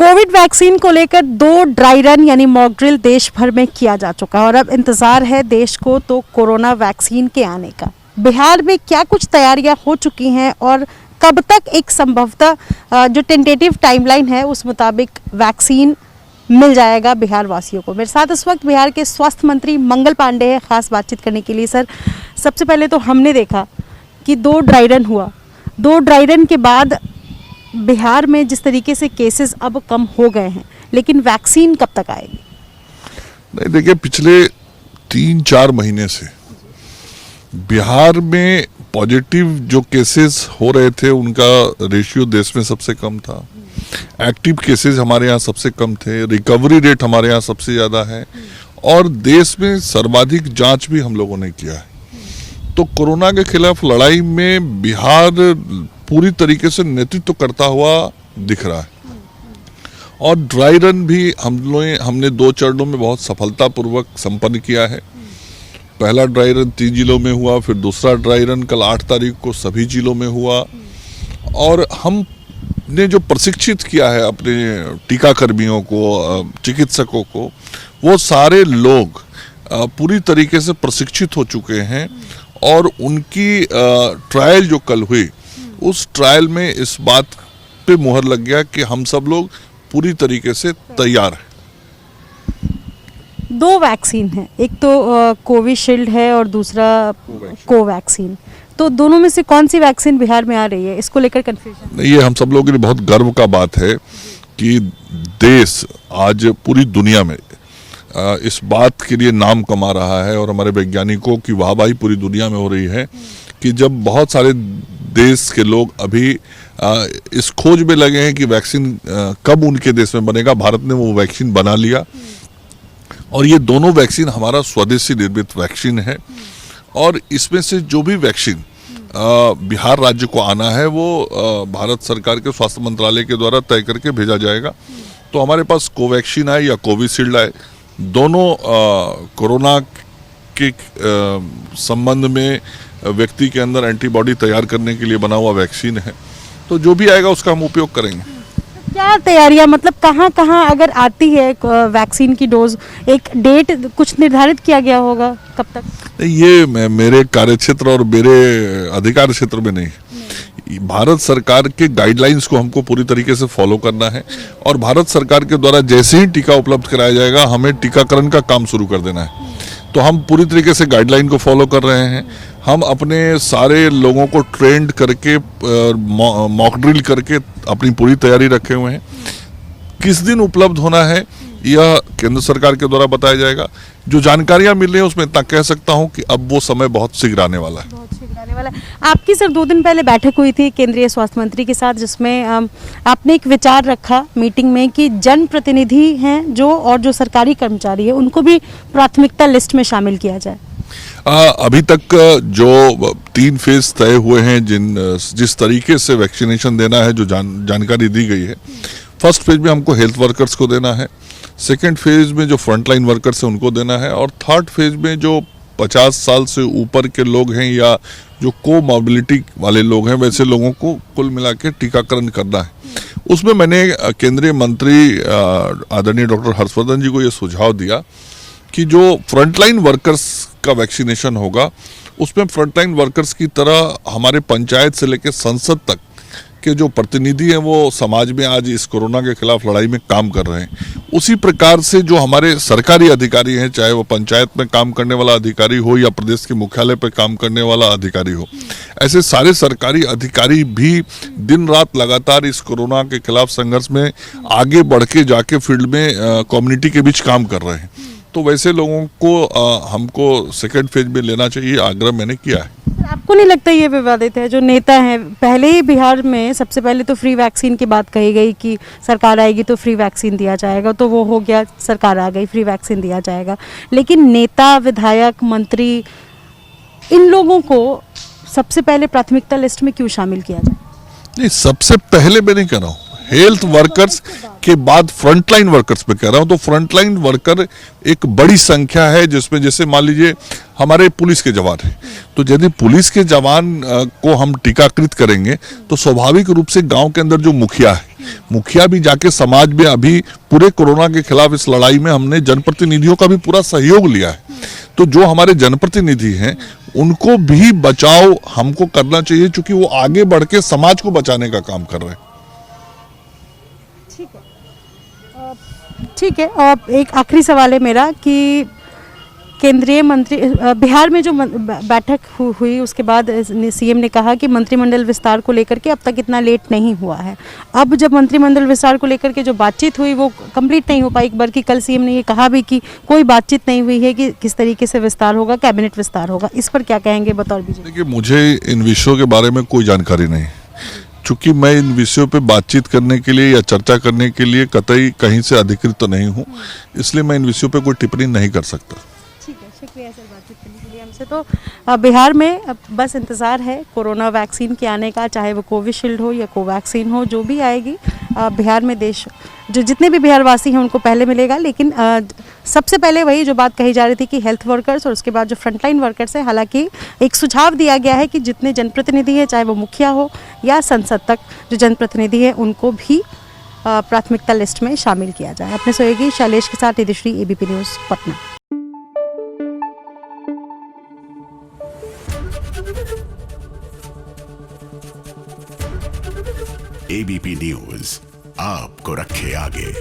Covid vaccine को लेकर 2 dry run यानी मॉक ड्रिल देश भर में किया जा चुका है और अब इंतजार है देश को तो कोरोना वैक्सीन के आने का। बिहार में क्या कुछ तैयारियां हो चुकी हैं और कब तक एक संभवतः जो टेंटेटिव टाइमलाइन है उस मुताबिक वैक्सीन मिल जाएगा बिहार वासियों को। मेरे साथ इस वक्त बिहार के स्वास्थ्य मंत्री मंगल पांडे हैं खास बातचीत करने के लिए। सर, सबसे पहले तो हमने देखा कि 2 ड्राई रन हुआ, 2 ड्राई रन के बाद बिहार में जिस तरीके से केसेस अब कम हो गए हैं, लेकिन वैक्सीन कब तक आएगी? नहीं, देखिए, पिछले 3-4 महीने से बिहार में पॉजिटिव जो केसेस हो रहे थे उनका रेशियो देश में सबसे कम था। एक्टिव केसेस हमारे यहाँ सबसे कम थे, रिकवरी रेट हमारे यहाँ सबसे ज़्यादा है और देश में सर्वाधिक जांच भी हम लोगों ने किया है। तो कोरोना के खिलाफ लड़ाई में बिहार पूरी तरीके से नेतृत्व करता हुआ दिख रहा है और ड्राई रन भी हमने 2 चरणों में बहुत सफलतापूर्वक संपन्न किया है। पहला ड्राई रन 3 जिलों में हुआ, फिर दूसरा ड्राई रन कल 8 तारीख को सभी जिलों में हुआ और हमने जो प्रशिक्षित किया है अपने टीकाकर्मियों को, चिकित्सकों को, वो सारे लोग पूरी तरीके से प्रशिक्षित हो चुके हैं और उनकी ट्रायल जो कल हुई उस ट्रायल में इस बात पे मुहर लग गया कि हम सब लोग पूरी तरीके से तैयार हैं। 2 वैक्सीन हैं, एक तो कोविशील्ड है और दूसरा कोवैक्सीन। तो दोनों में से कौन सी वैक्सीन बिहार में आ रही है, इसको लेकर कंफ्यूजन? ये हम सब लोगों के लिए बहुत गर्व का बात है कि देश आज पूरी दुनिया में इस बात के लिए नाम कमा रहा है और हमारे वैज्ञानिकों की वाहवाही पूरी दुनिया में हो रही है कि जब बहुत सारे देश के लोग अभी इस खोज में लगे हैं कि वैक्सीन कब उनके देश में बनेगा, भारत ने वो वैक्सीन बना लिया और ये दोनों वैक्सीन हमारा स्वदेशी निर्मित वैक्सीन है और इसमें से जो भी वैक्सीन बिहार राज्य को आना है वो भारत सरकार के स्वास्थ्य मंत्रालय के द्वारा तय करके भेजा जाएगा। तो हमारे पास कोवैक्सीन आए या कोविशील्ड आए, दोनों कोरोना के संबंध में व्यक्ति के अंदर एंटीबॉडी तैयार करने के लिए बना हुआ वैक्सीन है। तो जो भी आएगा उसका हम उपयोग करेंगे। क्या तैयारियां, मतलब कहाँ कहाँ अगर आती है वैक्सीन की डोज, एक डेट कुछ निर्धारित किया गया होगा कब तक? ये मेरे कार्यक्षेत्र और मेरे अधिकार क्षेत्र में नहीं। भारत सरकार के गाइडलाइंस को हमको पूरी तरीके से फॉलो करना है और भारत सरकार के द्वारा जैसे ही टीका उपलब्ध कराया जाएगा हमें टीकाकरण का काम शुरू कर देना है। तो हम पूरी तरीके से गाइडलाइन को फॉलो कर रहे हैं। हम अपने सारे लोगों को ट्रेंड करके मॉक ड्रिल करके अपनी पूरी तैयारी रखे हुए हैं। किस दिन उपलब्ध होना है यह केंद्र सरकार के द्वारा बताया जाएगा। जो जानकारियां मिल रही हैं उसमें इतना कह सकता हूं कि अब वो समय बहुत शीघ्र आने वाला है। बहुत शीघ्र आने वाला है। आपकी सर 2 दिन पहले बैठक हुई थी केंद्रीय स्वास्थ्य मंत्री के साथ, जिसमें आपने एक विचार रखा मीटिंग में कि जनप्रतिनिधि हैं जो और जो सरकारी कर्मचारी है उनको भी प्राथमिकता लिस्ट में शामिल किया जाए। अभी तक जो 3 फेज तय हुए हैं, जिस तरीके से वैक्सीनेशन देना है, जो जानकारी दी गई है, फर्स्ट फेज में हमको हेल्थ वर्कर्स को देना है, सेकेंड फेज में जो फ्रंटलाइन वर्कर्स हैं उनको देना है और थर्ड फेज में जो 50 साल से ऊपर के लोग हैं या जो कोमॉर्बिलिटी वाले लोग हैं वैसे लोगों को कुल मिला के टीकाकरण करना है। उसमें मैंने केंद्रीय मंत्री आदरणीय डॉक्टर हर्षवर्धन जी को ये सुझाव दिया कि जो फ्रंटलाइन वर्कर्स का वैक्सीनेशन होगा उसमें फ्रंटलाइन वर्कर्स की तरह हमारे पंचायत से लेकर संसद तक के जो प्रतिनिधि हैं वो समाज में आज इस कोरोना के खिलाफ लड़ाई में काम कर रहे हैं, उसी प्रकार से जो हमारे सरकारी अधिकारी हैं, चाहे वो पंचायत में काम करने वाला अधिकारी हो या प्रदेश के मुख्यालय पर काम करने वाला अधिकारी हो, ऐसे सारे सरकारी अधिकारी भी दिन रात लगातार इस कोरोना के खिलाफ संघर्ष में आगे बढ़ के जाके फील्ड में कम्युनिटी के बीच काम कर रहे हैं। तो वैसे लोगों को हमको सेकेंड फेज में लेना चाहिए, आग्रह मैंने किया है। आपको नहीं लगता ये विवादित है? जो नेता हैं, पहले ही बिहार में सबसे पहले तो फ्री वैक्सीन की बात कही गई कि सरकार आएगी तो फ्री वैक्सीन दिया जाएगा, तो वो हो गया, सरकार आ गई, फ्री वैक्सीन दिया जाएगा। लेकिन नेता, विधायक, मंत्री, इन लोगों को सबसे पहले प्राथमिकता लिस्ट में क्यों शामिल किया जाए? नहीं, सबसे पहले मैं नहीं कह रहा हूँ। हेल्थ वर्कर्स के बाद फ्रंटलाइन वर्कर्स पे कह रहा हूं, तो फ्रंटलाइन वर्कर एक बड़ी संख्या है, जिसमें जैसे मान लीजिए हमारे पुलिस के जवान हैं, तो यदि पुलिस के जवान को हम टीकाकृत करेंगे तो स्वाभाविक रूप से गांव के अंदर जो मुखिया है, मुखिया भी जाके समाज में अभी पूरे कोरोना के खिलाफ इस लड़ाई में हमने जनप्रतिनिधियों का भी पूरा सहयोग लिया है, तो जो हमारे जनप्रतिनिधि हैं उनको भी बचाव हमको करना चाहिए, क्योंकि वो आगे बढ़ के समाज को बचाने का काम कर रहे हैं। ठीक है। और एक आखिरी सवाल है मेरा कि केंद्रीय मंत्री बिहार में जो बैठक हुई उसके बाद सीएम ने कहा कि मंत्रिमंडल विस्तार को लेकर के अब तक इतना लेट नहीं हुआ है। अब जब मंत्रिमंडल विस्तार को लेकर के जो बातचीत हुई वो कंप्लीट नहीं हो पाई, बल्कि कल सीएम ने ये कहा भी कि कोई बातचीत नहीं हुई है कि किस तरीके से विस्तार होगा, कैबिनेट विस्तार होगा। इस पर क्या कहेंगे बतौर बीजेपी? देखिए, मुझे इन विषयों के बारे में कोई जानकारी नहीं, चूंकि मैं इन विषयों पे बातचीत करने के लिए या चर्चा करने के लिए कतई कहीं से अधिकृत तो नहीं हूँ, इसलिए मैं इन विषयों पे कोई टिप्पणी नहीं कर सकता। ठीक है, शुक्रिया सर बातचीत करने के लिए हमसे। तो बिहार में अब बस इंतज़ार है कोरोना वैक्सीन के आने का, चाहे वो कोविशील्ड हो या कोवैक्सीन हो, जो भी आएगी बिहार में देश जो जितने भी बिहारवासी हैं उनको पहले मिलेगा। लेकिन सबसे पहले वही जो बात कही जा रही थी कि हेल्थ वर्कर्स और उसके बाद जो फ्रंटलाइन वर्कर्स हैं, हालांकि एक सुझाव दिया गया है कि जितने जनप्रतिनिधि हैं, चाहे वो मुखिया हो या संसद तक जो जनप्रतिनिधि हैं, उनको भी प्राथमिकता लिस्ट में शामिल किया जाए। अपने सहयोगी शैलेश के साथ Nidhishri, ABP News, Patna. ABP News आपको रखे आगे।